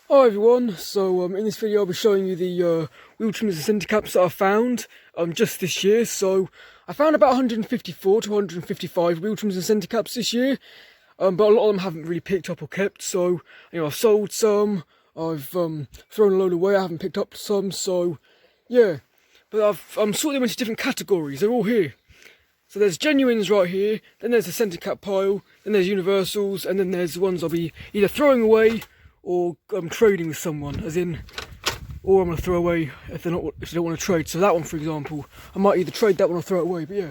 Hi everyone, so in this video I'll be showing you the wheel trimmers and centre caps that I found just this year. So I found about 154 to 155 wheel trimmers and centre caps this year, but a lot of them haven't really picked up or kept. So I've sold some, I've thrown a load away, I haven't picked up some, so yeah. But I've sorted them into different categories, they're all here. So there's genuines right here, then there's the centre cap pile, then there's universals, and then there's the ones I'll be either throwing away or I'm trading with someone, as in, or I'm going to throw away if they don't want to trade. So that one, for example, I might either trade that one or throw it away, but yeah.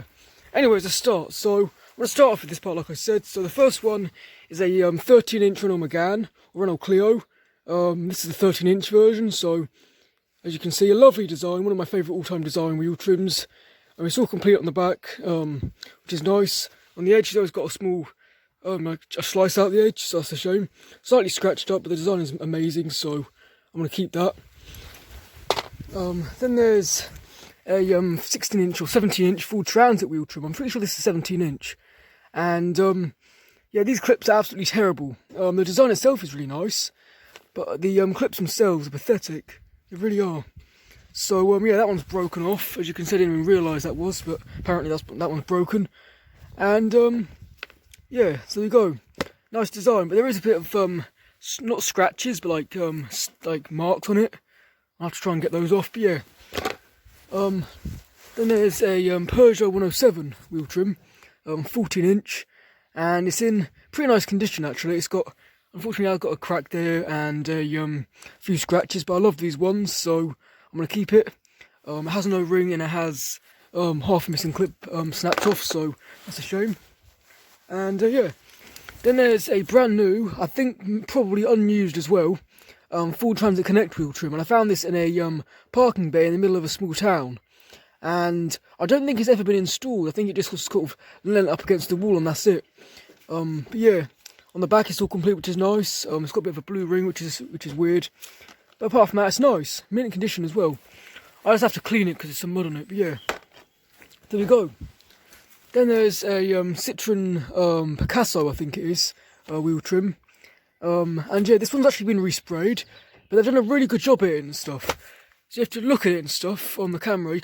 Anyways, let's start. So I'm going to start off with this part, like I said. So the first one is a 13-inch Renault Megane, or Renault Clio. This is the 13-inch version, so as you can see, a lovely design, one of my favourite all-time design wheel trims. It's all complete on the back, which is nice. On the edge, though, it's got a small a slice out the edge, so that's a shame. Slightly scratched up, but the design is amazing, so I'm going to keep that. Then there's a 16-inch or 17-inch full transit wheel trim. I'm pretty sure this is 17-inch. And yeah, these clips are absolutely terrible. The design itself is really nice, but the clips themselves are pathetic. They really are. So yeah, that one's broken off. As you can see, I didn't even realise that was, but apparently that one's broken. And yeah, so there you go. Nice design, but there is a bit of not scratches, but like marks on it. I'll have to try and get those off. But yeah. Then there's a Peugeot 107 wheel trim, 14-inch, and it's in pretty nice condition actually. It's got, unfortunately, I've got a crack there and a few scratches, but I love these ones, so I'm gonna keep it. It has no ring and it has half a missing clip snapped off, so that's a shame. And yeah, then there's a brand new, I think probably unused as well, full transit connect wheel trim, and I found this in a parking bay in the middle of a small town, and I don't think it's ever been installed. I think it just was sort of leant up against the wall and that's it. But yeah, on the back it's all complete, which is nice. It's got a bit of a blue ring, which is weird, but apart from that it's nice, mint condition as well. I just have to clean it because there's some mud on it, but yeah, there we go. Then there's a Citroen Picasso, I think it is, wheel trim. And yeah, this one's actually been resprayed, but they've done a really good job at it and stuff. So you have to look at it and stuff on the camera. You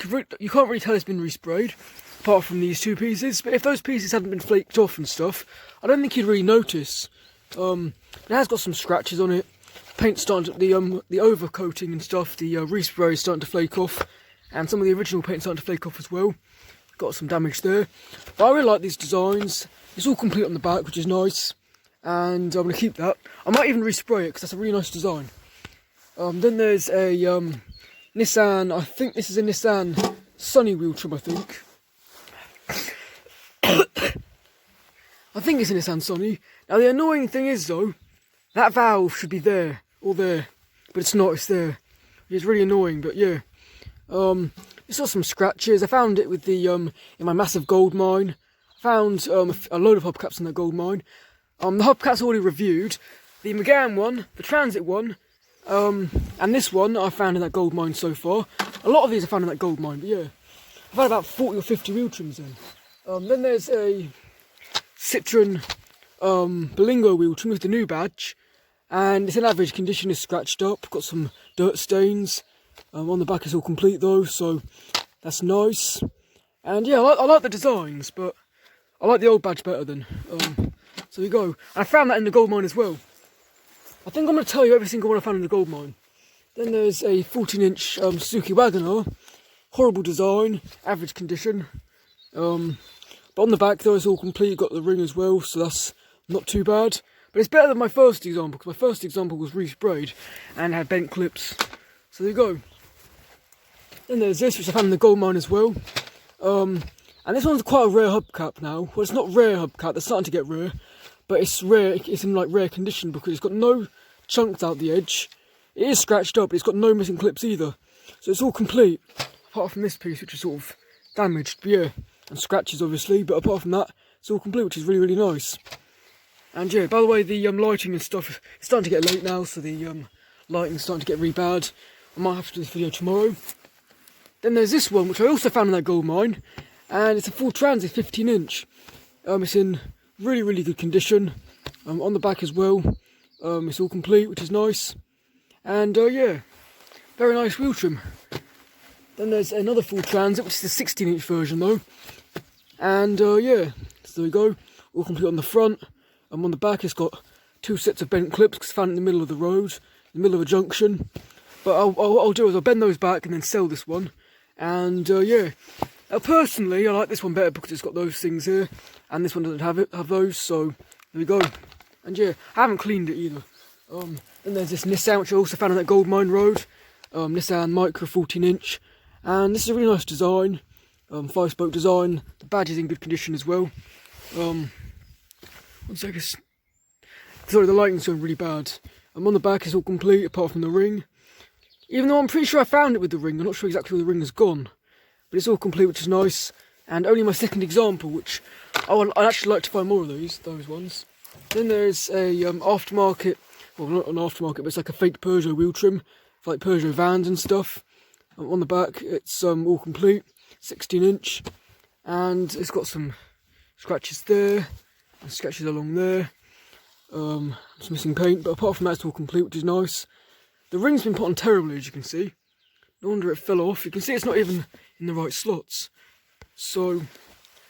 can't really tell it's been resprayed, apart from these two pieces. But if those pieces hadn't been flaked off and stuff, I don't think you'd really notice. It has got some scratches on it. Paint's starting to, the overcoating and stuff, the respray is starting to flake off, and some of the original paint's starting to flake off as well. Got some damage there, but I really like these designs. It's all complete on the back, which is nice, and I'm going to keep that. I might even respray it because that's a really nice design. Then there's a Nissan, I think this is a Nissan Sunny wheel trim, I think. I think it's a Nissan Sunny. Now the annoying thing is though, that valve should be there, or there, but it's not, it's there. It's really annoying, but yeah. It's got some scratches. I found it with the in my massive gold mine. I found a load of hubcaps in that gold mine. The hubcaps already reviewed. The Megane one, the transit one, and this one I found in that gold mine so far. A lot of these I found in that gold mine, but yeah, I've had about 40 or 50 wheel trims in. Then there's a Citroen Berlingo wheel trim with the new badge, and it's in average condition. It's scratched up, got some dirt stains. On the back it's all complete though, so that's nice. And yeah, I like the designs, but I like the old badge better than. So there you go. And I found that in the gold mine as well. I think I'm going to tell you every single one I found in the gold mine. Then there's a 14-inch Suzuki Wagoner. Horrible design, average condition. But on the back though it's all complete, got the ring as well, so that's not too bad. But it's better than my first example, because my first example was resprayed and had bent clips. So there you go. Then there's this, which I found in the gold mine as well. And this one's quite a rare hubcap now. Well, it's not rare hubcap, they're starting to get rare. But it's rare, it's in like rare condition because it's got no chunks out the edge. It is scratched up, but it's got no missing clips either. So it's all complete, apart from this piece, which is sort of damaged, but yeah. And scratches obviously, but apart from that, it's all complete, which is really, really nice. And yeah, by the way, the lighting and stuff, it's starting to get late now, so the lighting's starting to get really bad. I might have to do this video tomorrow. Then there's this one, which I also found in that gold mine, and it's a full transit 15-inch. It's in really, really good condition. On the back as well, it's all complete, which is nice. And yeah, very nice wheel trim. Then there's another full transit, which is the 16-inch version though. And yeah, so there we go, all complete on the front. And on the back it's got 2 sets of bent clips, because I found it in the middle of the road, in the middle of a junction. But what I'll do is I'll bend those back and then sell this one. And yeah, personally I like this one better because it's got those things here, and this one doesn't have those, so there we go. And yeah, I haven't cleaned it either. Then there's this Nissan, which I also found on that Gold Mine Road, Nissan Micra 14-inch, and this is a really nice design, 5-spoke design. The badge is in good condition as well. One second, sorry, the lighting's going really bad. On the back it's all complete apart from the ring, even though I'm pretty sure I found it with the ring. I'm not sure exactly where the ring has gone, but it's all complete, which is nice. And only my second example, which I'd actually like to find more of those ones. Then there's a aftermarket, well, not an aftermarket, but it's like a fake Peugeot wheel trim for like Peugeot vans and stuff. On the back it's all complete, 16-inch, and it's got some scratches there and scratches along there. It's missing paint, but apart from that it's all complete, which is nice. The ring's been put on terribly, as you can see. No wonder it fell off. You can see it's not even in the right slots. So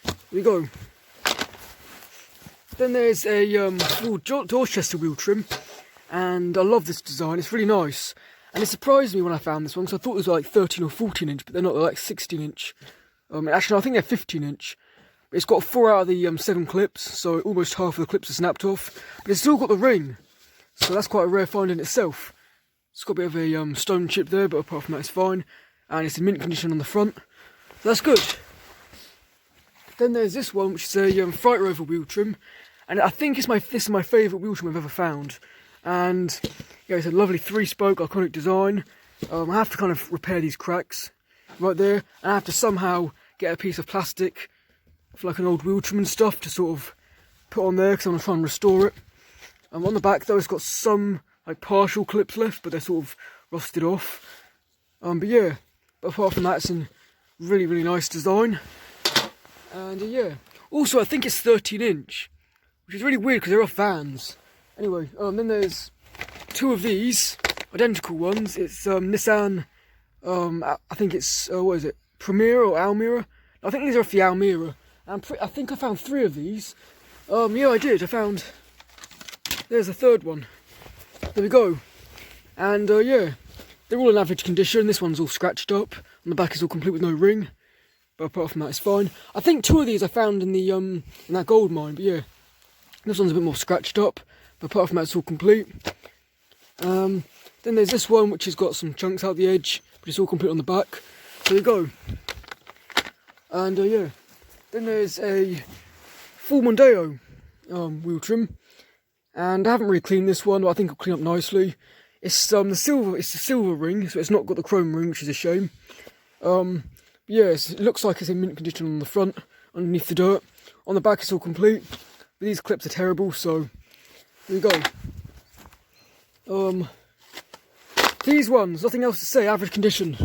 there we go. Then there's a full Dorchester wheel trim, and I love this design. It's really nice, and it surprised me when I found this one, because I thought it was like 13 or 14-inch, but they're not. They're like 16-inch. Actually, I think they're 15-inch. It's got 4 out of the 7 clips, so almost half of the clips are snapped off. But it's still got the ring, so that's quite a rare find in itself. It's got a bit of a stone chip there, but apart from that it's fine. And it's in mint condition on the front, so that's good. Then there's this one, which is a Fright Rover wheel trim. And I think this is my favourite wheel trim I've ever found. And yeah, it's a lovely 3-spoke iconic design. I have to kind of repair these cracks right there. And I have to somehow get a piece of plastic for like an old wheel trim and stuff to sort of put on there, because I'm going to try and restore it. On the back though, it's got some like partial clips left, but they're sort of rusted off. But yeah, but apart from that, it's in really, really nice design. And yeah, also I think it's 13-inch, which is really weird because they're off vans. Anyway, then there's 2 of these identical ones. It's Nissan, I think it's what is it, Premier or Almira? I think these are off the Almira. I think I found 3 of these. Yeah, I did. I found. There's a 3rd one. There we go. And yeah, they're all in average condition. This one's all scratched up. On the back is all complete with no ring. But apart from that, it's fine. I think 2 of these I found in the in that gold mine. But yeah, this one's a bit more scratched up. But apart from that, it's all complete. Then there's this one, which has got some chunks out the edge, but it's all complete on the back. There you go. And yeah, then there's a full Mondeo wheel trim. And I haven't really cleaned this one, but I think it'll clean up nicely. It's the silver ring, so it's not got the chrome ring, which is a shame. Yes, it looks like it's in mint condition on the front, underneath the dirt. On the back it's all complete. But these clips are terrible, so there you go. These ones, nothing else to say, average condition.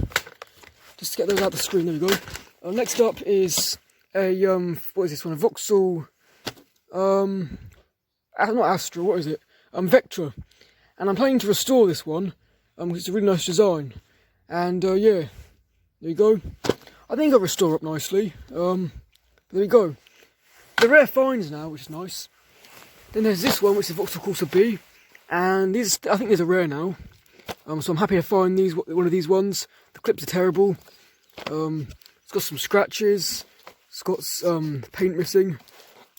Just to get those out the screen, there we go. Next up is a what is this one? A Vauxhall not Astra, what is it? Vectra. And I'm planning to restore this one, because it's a really nice design. And yeah, there you go. I think I'll restore up nicely. There we go. They're rare finds now, which is nice. Then there's this one, which is Vauxhall Corsa B. And these, I think these are rare now. So I'm happy to find one of these ones. The clips are terrible. It's got some scratches. It's got paint missing,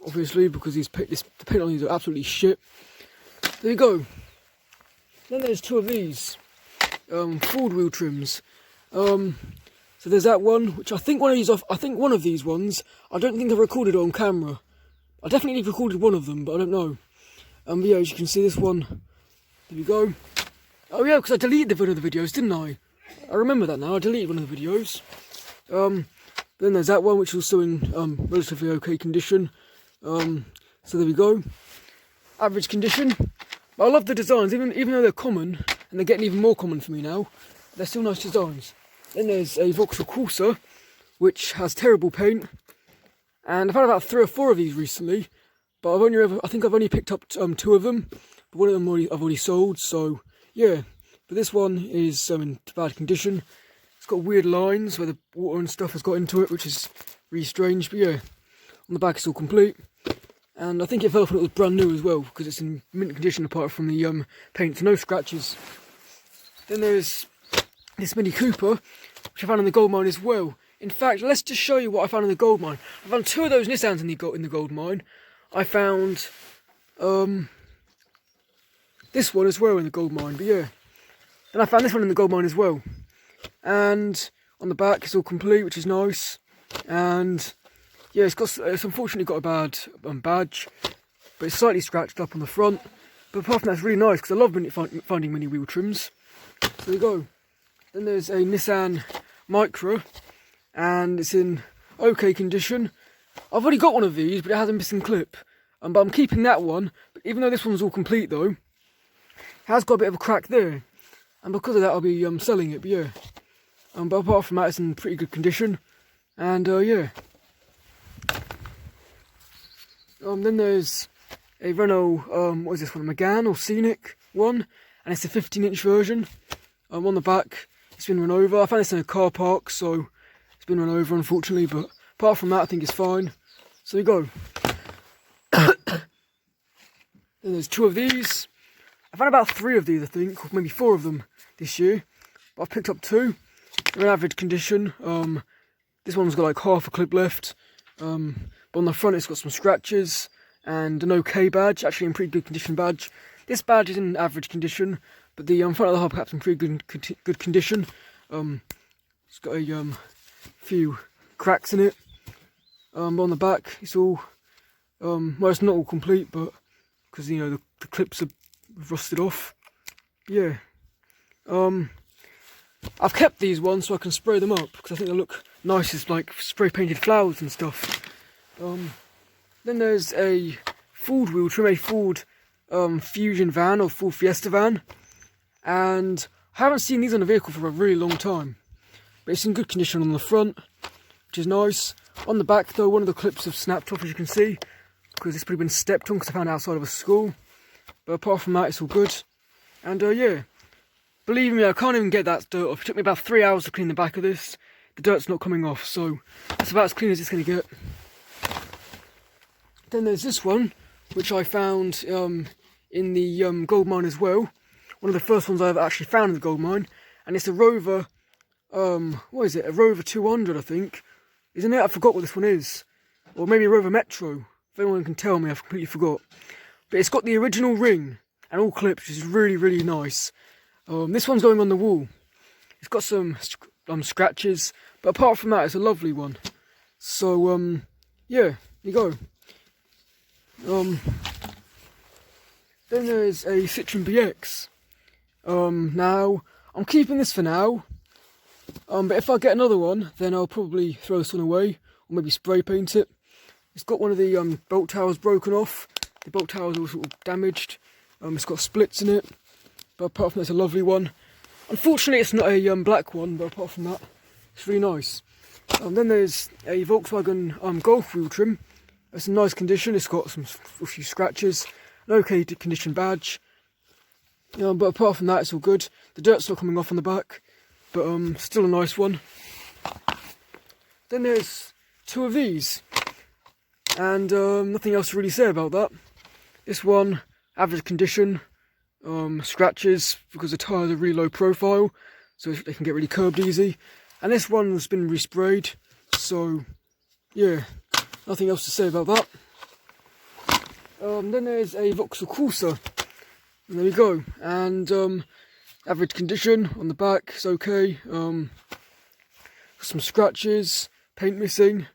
obviously, because the paint on these are absolutely shit. There you go. Then there's 2 of these Ford wheel trims. So there's that one, which I think one of these ones, I don't think I've recorded it on camera. I definitely recorded one of them, but I don't know. But yeah, as you can see, this one. There we go. Oh yeah, because I deleted one of the videos, didn't I? I remember that now. I deleted one of the videos. Then there's that one, which is also in relatively okay condition. So there we go. Average condition. But I love the designs, even though they're common, and they're getting even more common for me now. They're still nice designs. Then there's a Vauxhall Corsa, which has terrible paint. And I've had about 3 or 4 of these recently, but I think I've only picked up 2 of them. But one of them I've already sold, so yeah, but this one is in bad condition. It's got weird lines where the water and stuff has got into it, which is really strange. But yeah, on the back it's all complete. And I think it fell off when it was brand new as well, because it's in mint condition apart from the paint, so no scratches. Then there's this Mini Cooper, which I found in the gold mine as well. In fact, let's just show you what I found in the gold mine. I found two of those Nissans in the gold mine. I found this one as well in the gold mine, but yeah. Then I found this one in the gold mine as well. And on the back it's all complete, which is nice. And yeah, it's unfortunately got a bad badge, but it's slightly scratched up on the front. But apart from that, it's really nice because I love finding mini wheel trims. So there you go. Then there's a Nissan Micra, and it's in okay condition. I've already got one of these, but it has a missing clip. But I'm keeping that one. But even though this one's all complete though, it has got a bit of a crack there. And because of that, I'll be selling it. But yeah. But apart from that, it's in pretty good condition. And yeah. Then there's a Renault, what is this one, a Megane or Scenic one, and it's a 15-inch version. On the back, it's been run over. I found this in a car park, so it's been run over unfortunately, but apart from that I think it's fine. So there you go. Then there's two of these. I found about 3 of these I think, or maybe 4 of them this year, but I've picked up 2. They're in average condition. This one's got like half a clip left. But on the front it's got some scratches and an OK badge, actually in pretty good condition badge. This badge is in average condition, but the front of the hubcap's in pretty good condition. It's got a few cracks in it. But on the back it's all, well, it's not all complete, but because you know the clips are rusted off. Yeah. I've kept these ones so I can spray them up because I think they look nice as like spray painted flowers and stuff. Then there's a Ford wheel trim, a Ford Fusion van or Ford Fiesta van, and I haven't seen these on a vehicle for a really long time, but it's in good condition on the front, which is nice. On the back though, one of the clips have snapped off, as you can see, because it's probably been stepped on because I found it outside of a school. But apart from that, it's all good. And yeah, believe me, I can't even get that dirt off. It took me about 3 hours to clean the back of this. The dirt's not coming off, so that's about as clean as it's going to get. Then there's this one, which I found in the gold mine as well. One of the first ones I've actually found in the gold mine. And it's a Rover, what is it? A Rover 200, I think. Isn't it? I forgot what this one is. Or maybe a Rover Metro. If anyone can tell me, I've completely forgot. But it's got the original ring and all clips, which is really, really nice. This one's going on the wall. It's got some scratches, but apart from that, it's a lovely one. So, yeah, there you go. Then there's a Citroen BX. Now, I'm keeping this for now. But if I get another one, then I'll probably throw this one away, or maybe spray paint it. It's got one of the bolt towers broken off. The bolt towers are all sort of damaged. It's got splits in it, but apart from that, it's a lovely one. Unfortunately, it's not a black one, but apart from that, it's really nice. Then there's a Volkswagen Golf wheel trim. It's in nice condition. It's got a few scratches, an okay condition badge. But apart from that, it's all good. The dirt's not coming off on the back, but still a nice one. Then there's 2 of these, and nothing else to really say about that. This one, average condition, scratches because the tyres are really low profile, so they can get really curbed easy. And this one's been resprayed, so yeah, nothing else to say about that. Then there's a Vauxhall Corsa, and there we go. And average condition on the back, it's okay. Some scratches, paint missing,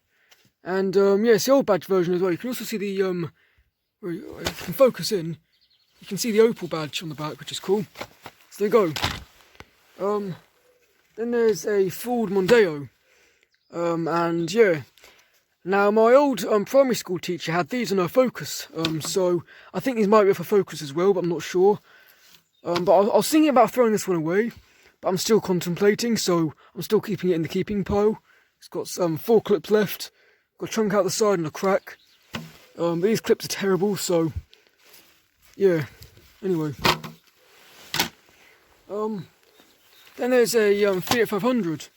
and yeah, it's the old badge version as well. You can also see the if you can focus in, you can see the Opel badge on the back, which is cool. So there you go. Then there's a Ford Mondeo, and yeah. Now my old primary school teacher had these on her Focus, so I think these might be for Focus as well, but I'm not sure. But I was thinking about throwing this one away, but I'm still contemplating, so I'm still keeping it in the keeping pile. It's got 4 clips left, got a chunk out the side and a crack. But these clips are terrible, so yeah, anyway. Then there's a Fiat 500,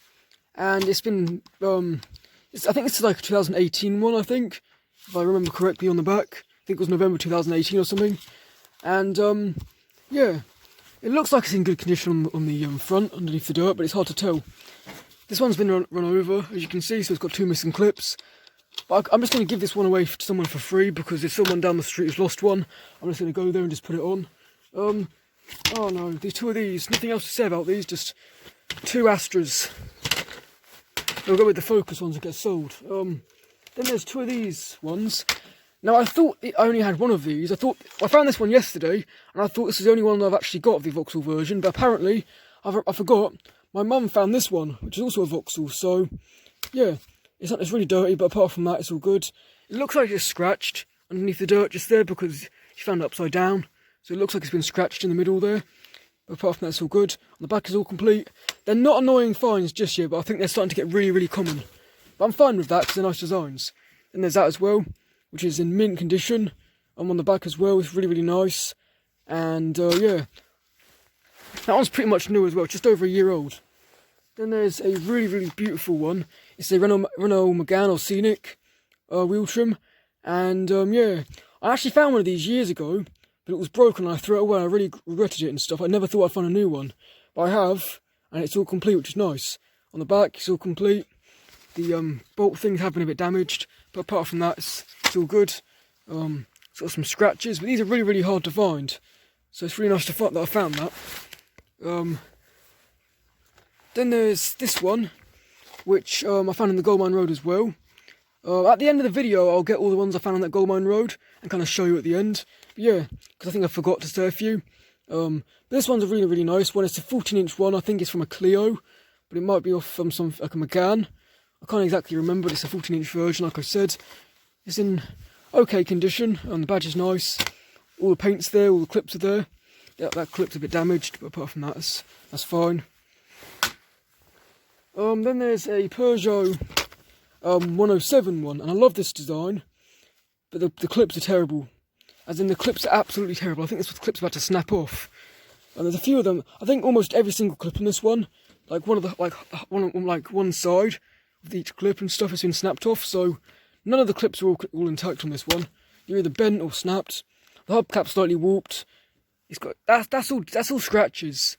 and it's been I think it's like a 2018 one, I think, if I remember correctly on the back. I think it was November 2018 or something. And yeah, it looks like it's in good condition on the front, underneath the dirt, but it's hard to tell. This one's been run over, as you can see, so it's got 2 missing clips. But I'm just going to give this one away to someone for free, because if someone down the street has lost one, I'm just going to go there and just put it on. Oh no, these 2 of these, nothing else to say about these, just 2 Astras. They'll go with the Focus ones that get sold. Then there's 2 of these ones. Now I thought I only had 1 of these. I found this one yesterday, and I thought this was the only one I've actually got of the Vauxhall version, but apparently, I forgot, my mum found this one, which is also a Vauxhall, so yeah, it's really dirty, but apart from that, it's all good. It looks like it's scratched underneath the dirt just there, because she found it upside down, so it looks like it's been scratched in the middle there. But apart from that, it's all good. On the back is all complete. They're not annoying finds just yet, but I think they're starting to get really, really common. But I'm fine with that, because they're nice designs. And there's that as well, which is in mint condition. I'm on the back as well, it's really, really nice. And yeah, that one's pretty much new as well, just over a year old. Then there's a really, really beautiful one. It's a Renault Megane or Scenic wheel trim. And yeah, I actually found one of these years ago, but it was broken and I threw it away. I really regretted it and stuff. I never thought I'd find a new one, but I have, and it's all complete, which is nice. On the back, it's all complete. The bolt things have been a bit damaged, but apart from that, it's all good. It's got some scratches, but these are really, really hard to find. So it's really nice to find that I found that. Then there's this one, which I found in the Gold Mine Road as well. At the end of the video, I'll get all the ones I found on that Gold Mine Road and kind of show you at the end. But yeah, because I think I forgot to say a few. But this one's a really, really nice one. It's a 14-inch one. I think it's from a Clio, but it might be off from some like a Megane. I can't exactly remember, but it's a 14-inch version, like I said. It's in okay condition, and the badge is nice. All the paint's there, all the clips are there. Yeah, that clip's a bit damaged, but apart from that, that's fine. Then there's a Peugeot 107 one, and I love this design, but the clips are terrible. As in, the clips are absolutely terrible. I think this clip's about to snap off. And there's a few of them. I think almost every single clip on this one, like one side of each clip and stuff has been snapped off. So none of the clips are all intact on this one. They're either bent or snapped. The hubcap's slightly warped. It's got that's all scratches.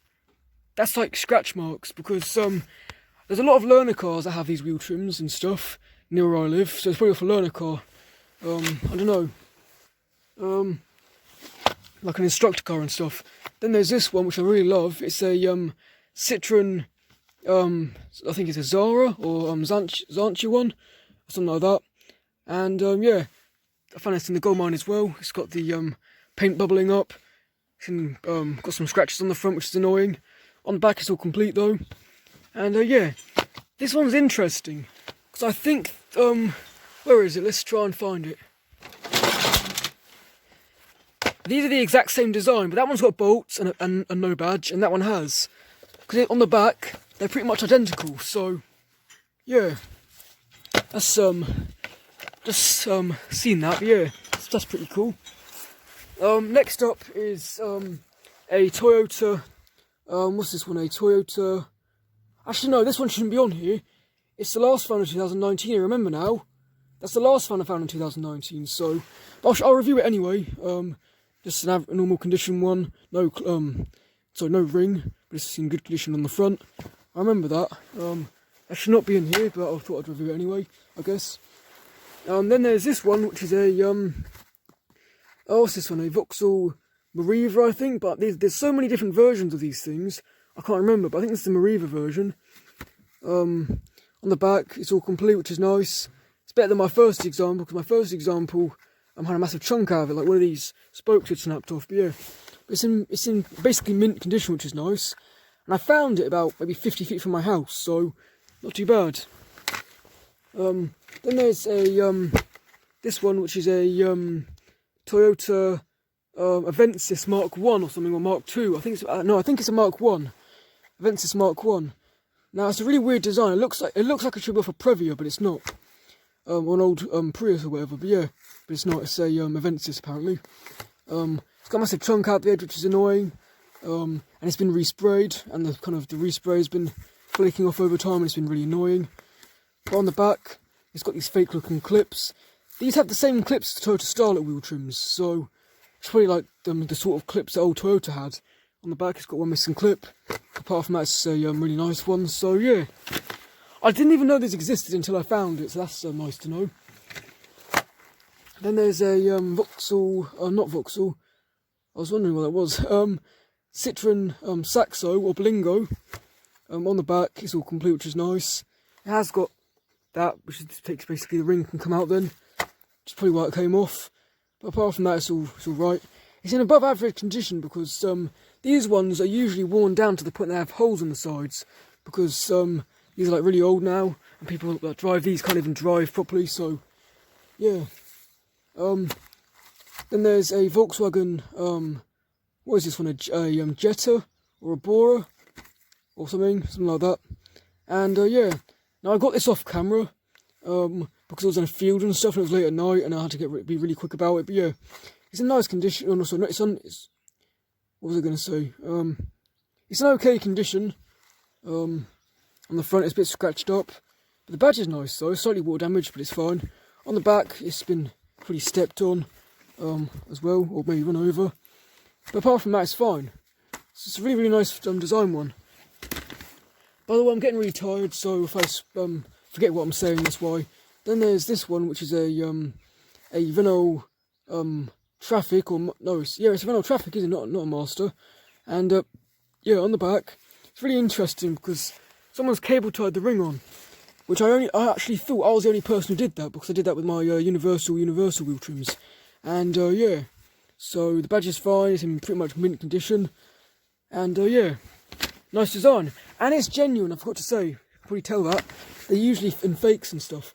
That's like scratch marks, because there's a lot of learner cars that have these wheel trims and stuff near where I live. So it's probably off a learner car. I don't know. Like an instructor car and stuff. Then there's this one, which I really love. It's a Citroen, I think it's a Zara or Zanchi one, or something like that. And yeah, I found this in the Gold Mine as well. It's got the paint bubbling up. It's got some scratches on the front, which is annoying. On the back, it's all complete though. And yeah, this one's interesting, because I think, where is it? Let's try and find it. These are the exact same design, but that one's got bolts and no badge, and that one has. Because on the back, they're pretty much identical, so yeah. That's just seen that, but yeah, that's pretty cool. Next up is a Toyota, what's this one, a Toyota, actually no, this one shouldn't be on here. It's the last found in 2019, I remember now. That's the last one I found in 2019, so, but I'll review it anyway. Just a normal condition one, no ring, but it's in good condition on the front. I remember that. That should not be in here, but I thought I'd review it anyway, I guess. Then there's this one, which is a, what's this one, a Vauxhall Mariva, I think, but there's so many different versions of these things, I can't remember, but I think this is the Mariva version. On the back, it's all complete, which is nice. It's better than my first example, because my first example had a massive chunk out of it, like one of these spokes had snapped off, but yeah. It's in basically mint condition, which is nice. And I found it about maybe 50 feet from my house, so not too bad. Then there's a this one, which is a Toyota Avensis Mark 1 or something, or Mark 2. I think it's a Mark 1. Avensis Mark 1. Now it's a really weird design. It looks like it should be off a Previa, but it's not. Or an old Prius or whatever, but yeah, but it's not. It's a Avensis apparently. It's got a massive chunk out the edge, which is annoying. and it's been resprayed, and the respray has been flaking off over time, and it's been really annoying. But on the back, it's got these fake looking clips. These have the same clips as the Toyota Starlet wheel trims, so it's probably like the sort of clips that old Toyota had. On the back, it's got one missing clip. Apart from that, it's a really nice one. So yeah, I didn't even know this existed until I found it, so that's nice to know. Then there's a Vauxhall, not Vauxhall, I was wondering what that was, Citroen Saxo or Blingo. On the back, it's all complete, which is nice. It has got that, which takes basically the ring can come out then, which is probably why it came off. But apart from that, it's all right. It's in above average condition because these ones are usually worn down to the point they have holes in the sides, because these are like really old now, and people that drive these can't even drive properly. So yeah. Then there's a Volkswagen. What is this one? A Jetta or a Bora or something like that. And yeah. Now I got this off camera because I was in a field and stuff, and it was late at night, and I had to be really quick about it. But yeah, it's in nice condition. Oh, no, sorry, what was I going to say? It's an okay condition. On the front, it's a bit scratched up, but the badge is nice though. It's slightly water damaged, but it's fine. On the back, it's been pretty stepped on as well, or maybe run over. But apart from that, it's fine. It's a really, really nice design one. By the way, I'm getting really tired, so if I forget what I'm saying, that's why. Then there's this one, which is a Renault Traffic, or no, it's a Renault Traffic, isn't it? Not a Master. And yeah, on the back, it's really interesting because someone's cable tied the ring on, which I actually thought I was the only person who did that, because I did that with my universal wheel trims. And yeah, so the badge is fine. It's in pretty much mint condition, and yeah, nice design. And it's genuine, I forgot to say, you can probably tell that. They're usually in fakes and stuff.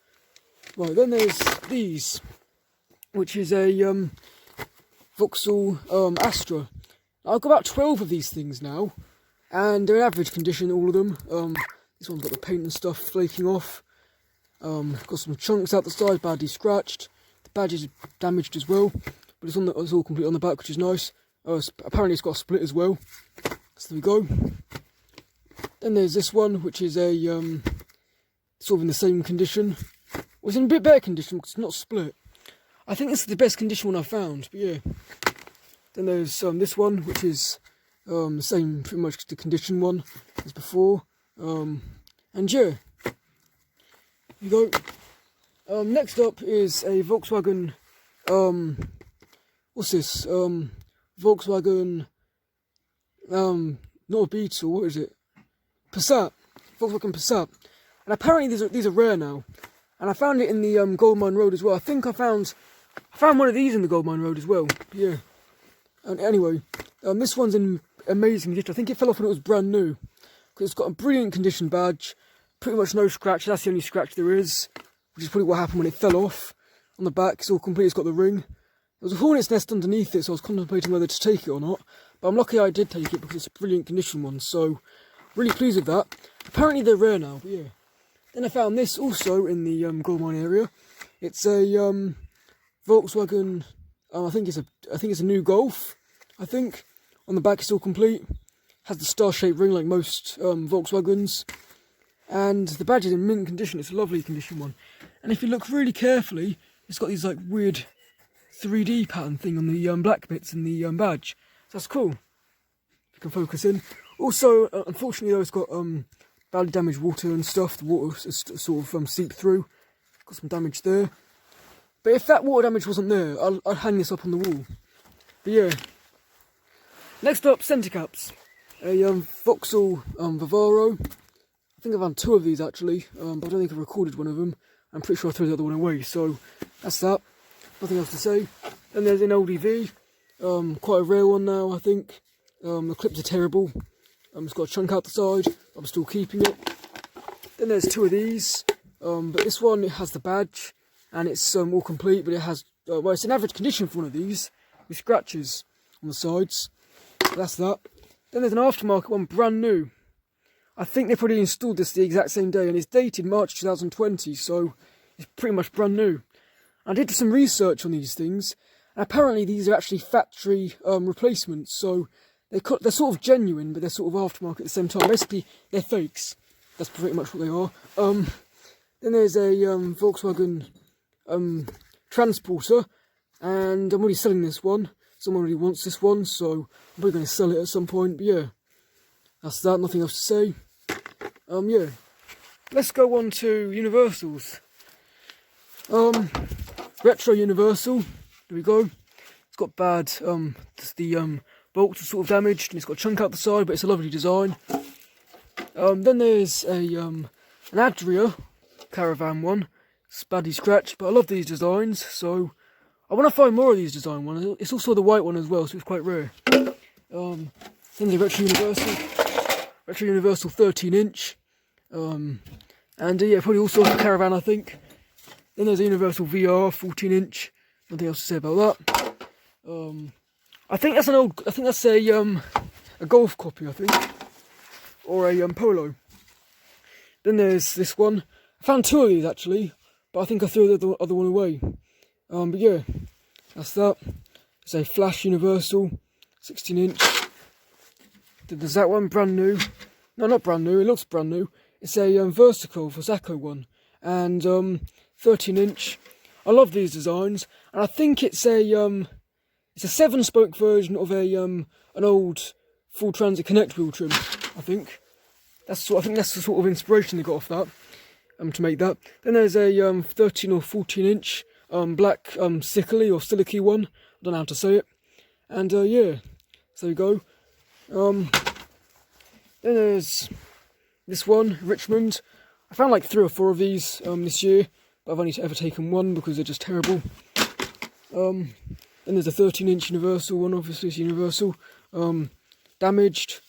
Right, then there's these, which is a Vauxhall Astra. I've got about 12 of these things now, and they're in average condition, all of them. This one's got the paint and stuff flaking off. Got some chunks out the side, badly scratched. The badge is damaged as well, but it's all complete on the back, which is nice. Apparently it's got a split as well. So there we go. Then there's this one, which is a sort of in the same condition. Well, it's in a bit better condition because it's not split. I think this is the best condition one I've found, but yeah. Then there's this one, which is the same, pretty much the condition one as before. And yeah, there you go. Next up is a Volkswagen. What's this? Volkswagen. Not a Beetle. What is it? Passat. Volkswagen Passat. And apparently these are rare now. And I found it in the Gold Mine Road as well. I think I found one of these in the Gold Mine Road as well. Yeah. And anyway, this one's in amazing condition. I think it fell off when it was brand new, because it's got a brilliant condition badge. Pretty much no scratch. That's the only scratch there is, which is probably what happened when it fell off. On the back, it's all complete. It's got the ring. There was a hornet's nest underneath it, so I was contemplating whether to take it or not. But I'm lucky I did take it because it's a brilliant condition one. So really pleased with that. Apparently they're rare now, but yeah. Then I found this also in the gold mine area. It's a Volkswagen. I think it's a new Golf. I think on the back it's all complete. Has the star-shaped ring like most Volkswagens, and the badge is in mint condition. It's a lovely condition one. And if you look really carefully, it's got these like weird 3D pattern thing on the black bits in the badge. So that's cool. If you can focus in. Also, unfortunately though, it's got badly damaged water and stuff. The water is sort of seeped through. Got some damage there. But if that water damage wasn't there, I'd hang this up on the wall. But yeah. Next up, centre caps. A Vauxhall Vivaro. I think I've had two of these actually, but I don't think I've recorded one of them. I'm pretty sure I threw the other one away, so that's that. Nothing else to say. Then there's an LDV, quite a rare one now, I think. The clips are terrible. It's got a chunk out the side. I'm still keeping it. Then there's two of these, but this one, it has the badge, and it's all complete, but it has, well, it's in average condition for one of these, with scratches on the sides. So that's that. Then there's an aftermarket one, brand new. I think they probably installed this the exact same day, and it's dated March 2020, so it's pretty much brand new. I did some research on these things, and apparently these are actually factory replacements, so they're sort of genuine, but they're sort of aftermarket at the same time. Basically, they're fakes. That's pretty much what they are. Then there's a Volkswagen transporter, and I'm already selling this one. Someone already wants this one, so I'm probably going to sell it at some point. But yeah, that's that. Nothing else to say. Yeah, let's go on to Universals. Retro Universal. There we go. It's got bad. The bolts are sort of damaged, and it's got a chunk out the side, but it's a lovely design. Then there's an Adria caravan one. It's badly scratched, but I love these designs, so I want to find more of these design ones. It's also the white one as well, so it's quite rare. Then the Retro Universal 13-inch. And yeah, probably also a caravan, I think. Then there's a Universal VR 14-inch. Nothing else to say about that. I think that's a golf copy, I think, or a Polo. Then there's this one. I found two of these actually, but I think I threw the other one away. But yeah, that's that. It's a Flash Universal 16-inch. There's that one, brand new. No, not brand new. It looks brand new. It's a Vertical for Zacco one, and 13-inch. I love these designs, and I think it's a 7-spoke version of an old Full Transit Connect wheel trim. I think that's the sort of inspiration they got off that to make that. Then there's a 13 or 14-inch black sickly or silicky one. I don't know how to say it. And yeah, so you go. Then there's this one, Richmond. I found like 3 or 4 of these this year, but I've only ever taken one because they're just terrible. Then there's a 13-inch Universal one, obviously it's Universal. Damaged,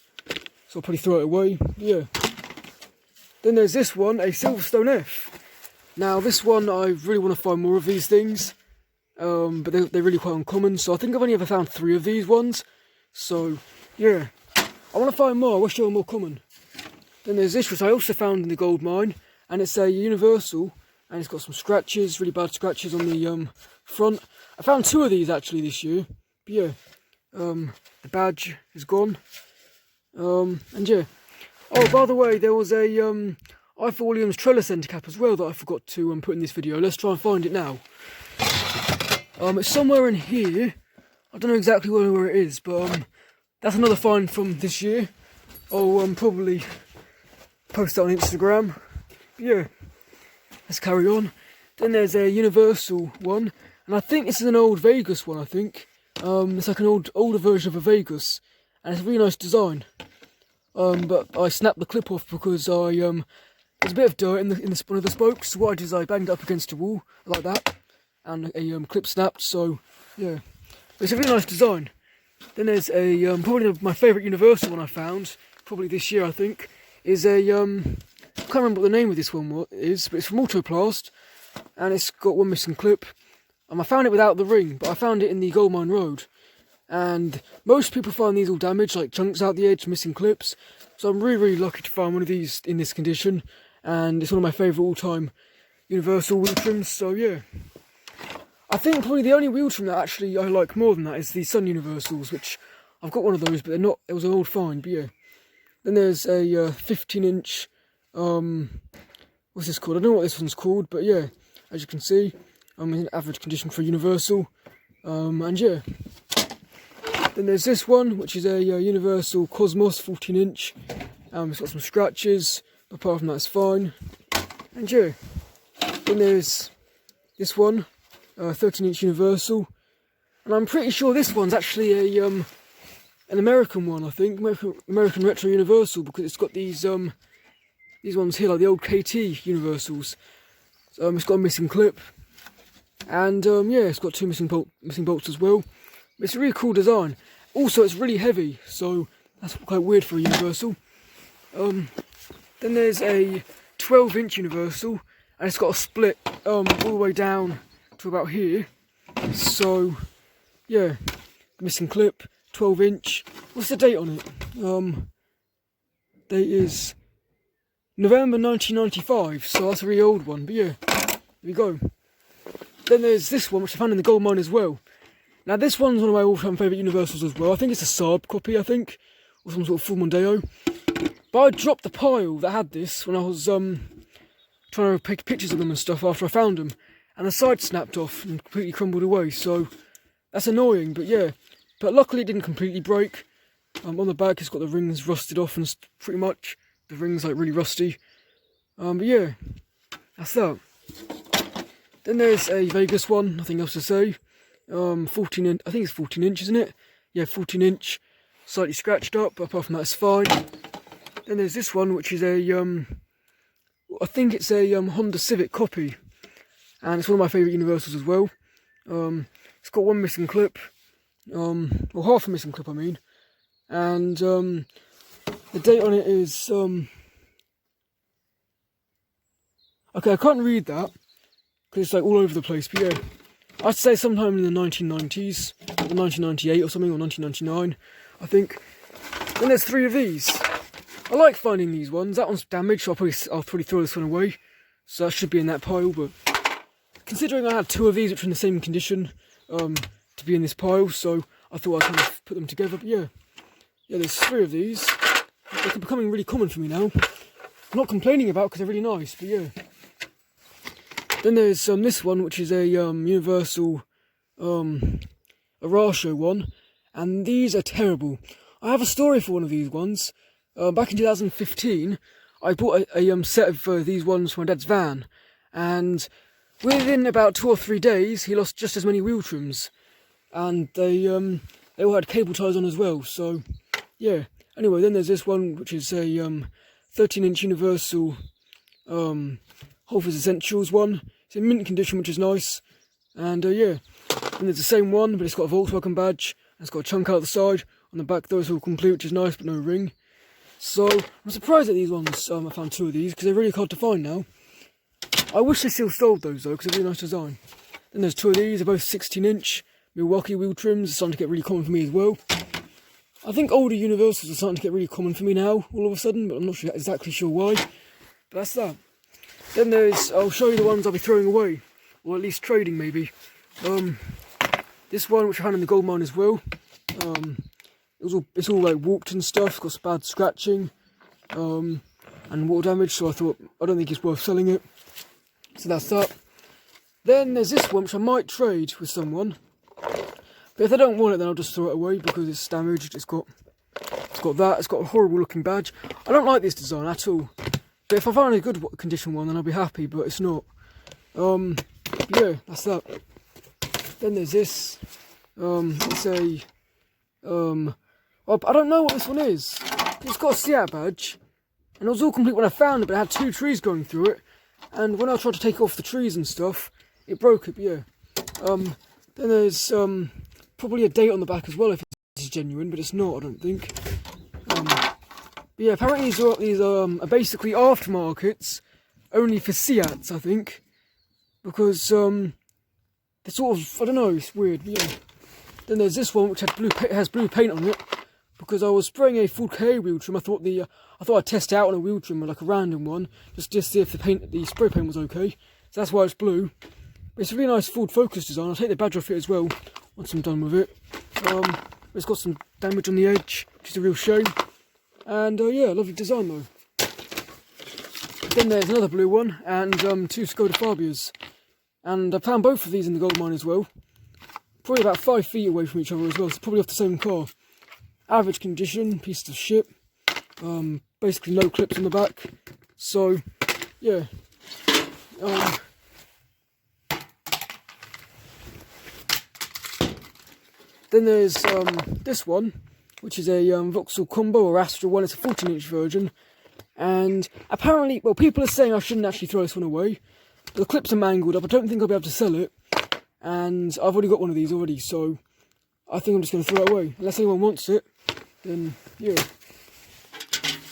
so I'll probably throw it away. Yeah. Then there's this one, a Silverstone F. Now this one, I really want to find more of these things, but they're really quite uncommon. So I think I've only ever found 3 of these ones. So yeah, I want to find more. I wish they were more common. Then there's this, which I also found in the gold mine, and it's a Universal, and it's got some scratches, really bad scratches on the front. I found 2 of these actually this year. But yeah, the badge is gone. And yeah. Oh, by the way, there was a Eiffel Williams trailer centre cap as well that I forgot to put in this video. Let's try and find it now. It's somewhere in here. I don't know exactly where it is, but that's another find from this year. I'll probably post that on Instagram. But yeah, let's carry on. Then there's a Universal one, and I think this is an old Vegas one. I think it's like an older version of a Vegas, and it's a really nice design. But I snapped the clip off because there's a bit of dirt in one of the spokes. So what I did is I banged it up against a wall like that, and a clip snapped. So yeah, but it's a really nice design. Then there's a probably my favourite Universal one I found, probably this year I think, is a I can't remember what the name of this one is, but it's from Autoplast, and it's got one missing clip. I found it without the ring, but I found it in the Gold Mine Road. And most people find these all damaged, like chunks out the edge, missing clips. So I'm really, really lucky to find one of these in this condition. And it's one of my favourite all-time Universal wheel trims, so yeah. I think probably the only wheel trim that actually I like more than that is the Sun Universals, which I've got one of those, but they're not, it was an old find, but yeah. Then there's a 15-inch, what's this called? I don't know what this one's called, but yeah, as you can see, I'm in average condition for Universal. And yeah. Then there's this one, which is a Universal Cosmos 14-inch. It's got some scratches, but apart from that, it's fine. And yeah. Then there's this one, 13-inch Universal, and I'm pretty sure this one's actually a an American one. I think American Retro Universal, because it's got these ones here, like the old KT Universals. It's got a missing clip, and yeah, it's got 2 missing bolts as well. It's a really cool design. Also, it's really heavy, so that's quite weird for a Universal. Then there's a 12-inch Universal, and it's got a split all the way down to about here. So, yeah, missing clip, 12-inch. What's the date on it? Date is November 1995, so that's a really old one. But yeah, there we go. Then there's this one, which I found in the gold mine as well. Now this one's one of my all-time favourite Universals as well. I think it's a Saab copy, I think, or some sort of full Mondeo. But I dropped the pile that had this when I was trying to take pictures of them and stuff after I found them, and the side snapped off and completely crumbled away. So that's annoying, but yeah. But luckily it didn't completely break. On the back it's got the rings rusted off and pretty much the rings like really rusty. But yeah, that's that. Then there's a Vegas one, nothing else to say. 14 inch, I think it's 14 inch, isn't it? Yeah, 14 inch, slightly scratched up, but apart from that it's fine. Then there's this one, which is a, I think it's a Honda Civic copy. And it's one of my favourite Universals as well. It's got one missing clip, well, half a missing clip I mean. And the date on it is, okay, I can't read that, because it's like all over the place, but yeah. I'd say sometime in the 1990s, or 1998 or something, or 1999, I think. Then there's 3 of these. I like finding these ones. That one's damaged, so I'll probably throw this one away. So that should be in that pile, but considering I had 2 of these which are in the same condition to be in this pile, so I thought I'd kind of put them together. But yeah, there's 3 of these. They're becoming really common for me now. I'm not complaining about because they're really nice, but yeah. Then there's this one, which is a Universal Arasho one, and these are terrible. I have a story for one of these ones. Back in 2015, I bought a set of these ones from my dad's van, and within about 2 or 3 days, he lost just as many wheel trims, and they all had cable ties on as well. So yeah. Anyway, then there's this one, which is a 13-inch Universal Holfers Essentials one. It's in mint condition, which is nice. And yeah, and there's the same one, but it's got a Volkswagen badge, and it's got a chunk out the side. On the back, though, it's all complete, which is nice, but no ring. So I'm surprised at these ones. I found 2 of these because they're really hard to find now. I wish they still sold those though, because they're really nice design. Then there's 2 of these. They're both 16-inch Milwaukee wheel trims. It's starting to get really common for me as well. I think older Universals are starting to get really common for me now, all of a sudden, but I'm not exactly sure why. But that's that. Then I'll show you the ones I'll be throwing away, or at least trading maybe. This one, which I found in the gold mine as well. It's all like warped and stuff, got some bad scratching, and water damage, so I don't think it's worth selling it. So that's that. Then there's this one, which I might trade with someone. But if they don't want it, then I'll just throw it away because it's damaged. It's got a horrible looking badge. I don't like this design at all. But if I find a good condition one, then I'll be happy, but it's not. Yeah, that's that. Then there's this. It's a, I don't know what this one is. It's got a Seat badge, and it was all complete when I found it, but it had 2 trees going through it. And when I tried to take off the trees and stuff, it broke it, but yeah. Then there's probably a date on the back as well if it's genuine, but it's not, I don't think. But yeah, apparently these are basically aftermarkets, only for Seats, I think. Because, they're sort of, I don't know, it's weird, but yeah. Then there's this one which has blue paint on it, because I was spraying a full K wheel trim. I thought I'd test it out on a wheel trim, like a random one, just to see if the spray paint was okay. So that's why it's blue. But it's a really nice Ford Focus design. I'll take the badge off it as well once I'm done with it. It's got some damage on the edge, which is a real shame. And yeah, lovely design though. Then there's another blue one, and 2 Skoda Fabias. And I found both of these in the gold mine as well. Probably about 5 feet away from each other as well, so probably off the same car. Average condition, piece of shit. Basically no clips on the back. So, yeah. Then there's this one, which is a Vauxhall Combo or Astra one. It's a 14-inch version. And apparently, well, people are saying I shouldn't actually throw this one away. But the clips are mangled up. I don't think I'll be able to sell it. And I've already got one of these already, so I think I'm just going to throw it away. Unless anyone wants it, then yeah.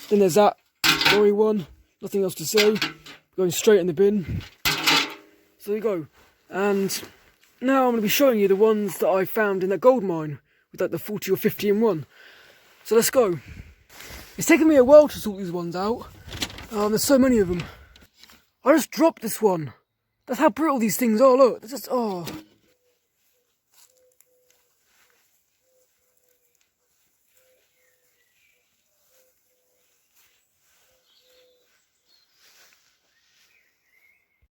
Then there's that lorry one. Nothing else to say. Going straight in the bin. So there you go. And now I'm going to be showing you the ones that I found in that gold mine with like the 40 or 50 in one. So let's go. It's taken me a while to sort these ones out. There's so many of them. I just dropped this one. That's how brittle these things are, look. They're just, oh.